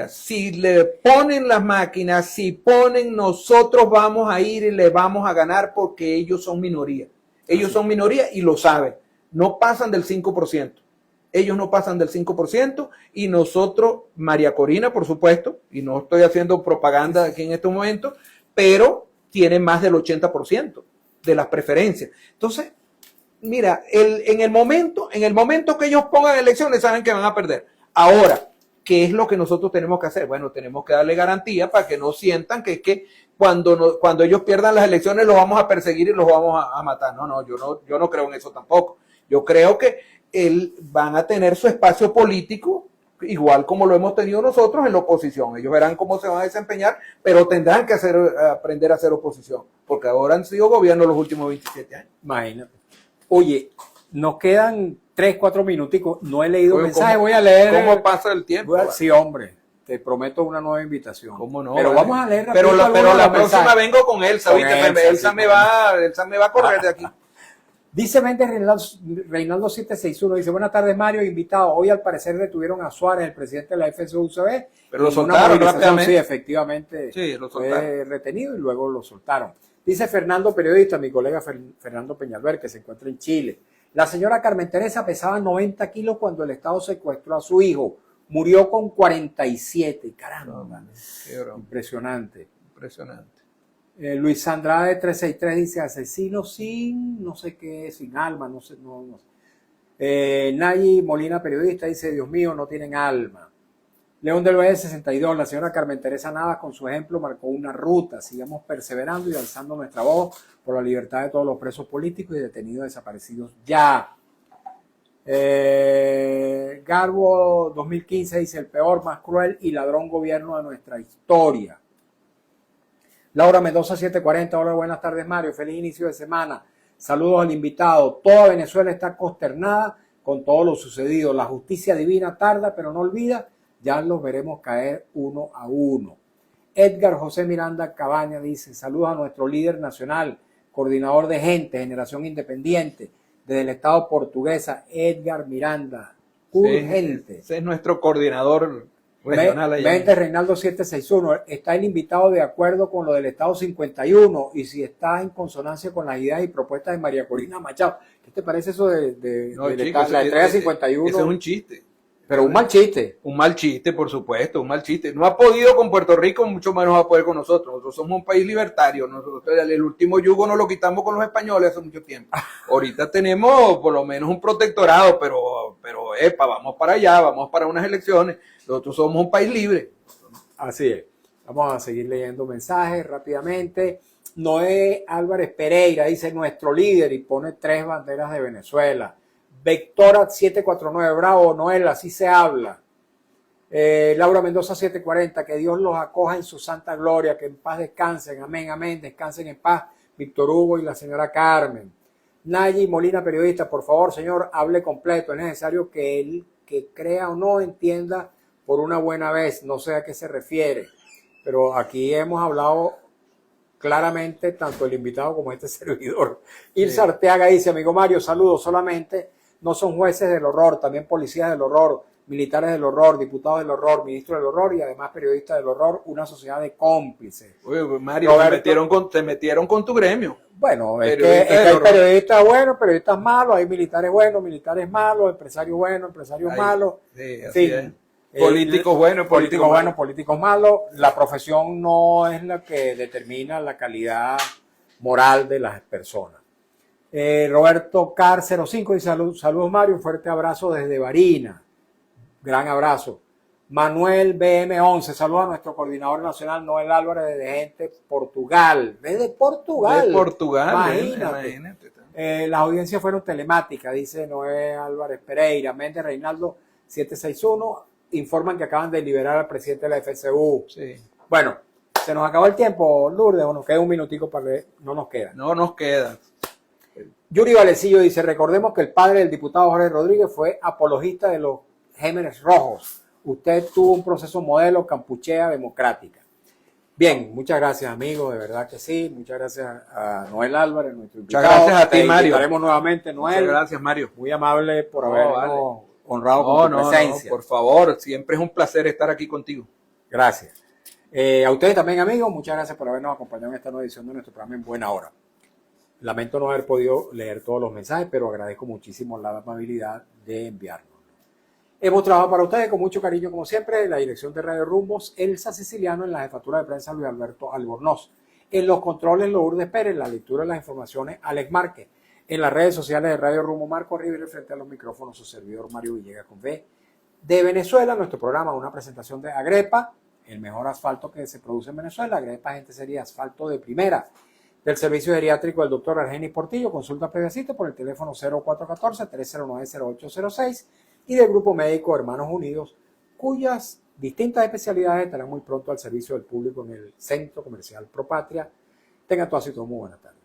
si le ponen las máquinas, si ponen, nosotros vamos a ir y le vamos a ganar porque ellos son minoría. Ellos son minoría y lo saben. No pasan del 5%. Ellos no pasan del 5% y nosotros, María Corina, por supuesto, y no estoy haciendo propaganda aquí en este momento, pero tiene más del 80% de las preferencias. Entonces, mira, en el momento que ellos pongan elecciones, saben que van a perder. Ahora, ¿qué es lo que nosotros tenemos que hacer? Bueno, tenemos que darle garantía para que no sientan que es que cuando ellos pierdan las elecciones los vamos a perseguir y los vamos a matar. No, yo no creo en eso tampoco. Yo creo que van a tener su espacio político, igual como lo hemos tenido nosotros en la oposición. Ellos verán cómo se van a desempeñar, pero tendrán que aprender a hacer oposición, porque ahora han sido gobierno los últimos 27 años. Imagínate. Oye, nos quedan 3, 4 minuticos. No he leído mensajes, ¿Cómo, voy a leer. ¿Cómo pasa el tiempo? Sí, hombre. Te prometo una nueva invitación. ¿Cómo no? Pero vamos a leer pero la próxima mensajes. vengo con Elsa, ¿viste? Elsa me va a correr de aquí. Dice Méndez Reinaldo 761, dice, buenas tardes Mario, invitado. Hoy al parecer detuvieron a Suárez, el presidente de la FSUCB. Pero lo soltaron rápidamente. Sí, efectivamente. Sí, lo fue retenido y luego lo soltaron. Dice Fernando, periodista, mi colega Fernando Peñalver, que se encuentra en Chile. La señora Carmen Teresa pesaba 90 kilos cuando el Estado secuestró a su hijo. Murió con 47. Caramba, impresionante. Luis Andrade 363 dice asesino sin no sé qué, sin alma, no sé. Nayi Molina, periodista, dice Dios mío, no tienen alma. León del Valle 62, la señora Carmen Teresa Navas con su ejemplo marcó una ruta. Sigamos perseverando y alzando nuestra voz por la libertad de todos los presos políticos y detenidos desaparecidos ya. Garbo 2015 dice el peor, más cruel y ladrón gobierno de nuestra historia. Laura Mendoza 740, hola, buenas tardes Mario, feliz inicio de semana, saludos al invitado. Toda Venezuela está consternada con todo lo sucedido, la justicia divina tarda pero no olvida Ya los veremos caer uno a uno. Edgar José Miranda Cabaña dice, saludos a nuestro líder nacional, coordinador de gente, Generación Independiente, desde el Estado portuguesa, Edgar Miranda. Urgente. Sí, ese es nuestro coordinador regional allá. Mente Reinaldo 761, está el invitado de acuerdo con lo del Estado 51 y si está en consonancia con las ideas y propuestas de María Corina Machado. ¿Qué te parece eso de No, la chicos, entrega 51? Ese es un chiste. Pero un mal chiste. Un mal chiste, por supuesto, un mal chiste. No ha podido con Puerto Rico, mucho menos va a poder con nosotros. Nosotros somos un país libertario. Nosotros, el último yugo nos lo quitamos con los españoles hace mucho tiempo. Ahorita tenemos por lo menos un protectorado, pero vamos para allá, vamos para unas elecciones. Nosotros somos un país libre. Así es. Vamos a seguir leyendo mensajes rápidamente. Noé Álvarez Pereira dice, nuestro líder, y pone 3 banderas de Venezuela. Vectora 749, bravo, Noel, así se habla. Laura Mendoza 740, que Dios los acoja en su santa gloria, que en paz descansen, amén, amén, descansen en paz, Víctor Hugo y la señora Carmen. Nayi Molina, periodista, por favor, señor, hable completo, es necesario que él, que crea o no, entienda por una buena vez, no sé a qué se refiere, pero aquí hemos hablado claramente, tanto el invitado como este servidor. Ilsa Arteaga dice, amigo Mario, saludos, solamente no son jueces del horror, también policías del horror, militares del horror, diputados del horror, ministros del horror y además periodistas del horror, una sociedad de cómplices. Oye, Mario, te metieron con tu gremio. Bueno, es que hay periodistas buenos, periodistas malos, hay militares buenos, militares malos, empresarios buenos, empresarios malos. Sí, así es. Políticos buenos, políticos malos. La profesión no es la que determina la calidad moral de las personas. Roberto Car 05 dice saludos Mario, un fuerte abrazo desde Barinas, gran abrazo. Manuel BM11, saludos a nuestro coordinador nacional Noel Álvarez desde Gente, Portugal. Desde Portugal. De Portugal, imagínate. Las audiencias fueron telemáticas, dice Noel Álvarez Pereira. Méndez Reinaldo 761, informan que acaban de liberar al presidente de la FCU. Sí. Bueno, se nos acabó el tiempo, Lourdes, o nos queda un minutico para leer. No nos queda. No nos queda. Yuri Valecillo dice, recordemos que el padre del diputado Jorge Rodríguez fue apologista de los Gémenes Rojos. Usted tuvo un proceso modelo campuchea democrática. Bien, muchas gracias amigos, de verdad que sí. Muchas gracias a Noel Álvarez, nuestro invitado. Muchas gracias a ti, Mario. Te invitaremos nuevamente, Noel. Muchas gracias, Mario. Muy amable por habernos honrado con tu presencia. No, por favor, siempre es un placer estar aquí contigo. Gracias. A ustedes también, amigos, muchas gracias por habernos acompañado en esta nueva edición de nuestro programa En Buena Hora. Lamento no haber podido leer todos los mensajes, pero agradezco muchísimo la amabilidad de enviarnos. Hemos trabajado para ustedes con mucho cariño, como siempre, en la dirección de Radio Rumbos, Elsa Siciliano, en la jefatura de prensa Luis Alberto Albornoz, en los controles Lourdes Pérez, en la lectura de las informaciones Alex Márquez, en las redes sociales de Radio Rumbo Marco Rivera, frente a los micrófonos su servidor Mario Villegas con V. De Venezuela, nuestro programa, una presentación de Agrepa, el mejor asfalto que se produce en Venezuela. Agrepa, gente sería asfalto de primera. Del servicio geriátrico del doctor Argenis Portillo, consulta previacito por el teléfono 0414-309-0806 y del grupo médico Hermanos Unidos, cuyas distintas especialidades estarán muy pronto al servicio del público en el Centro Comercial Propatria. Tengan todas y todos muy buenas tardes.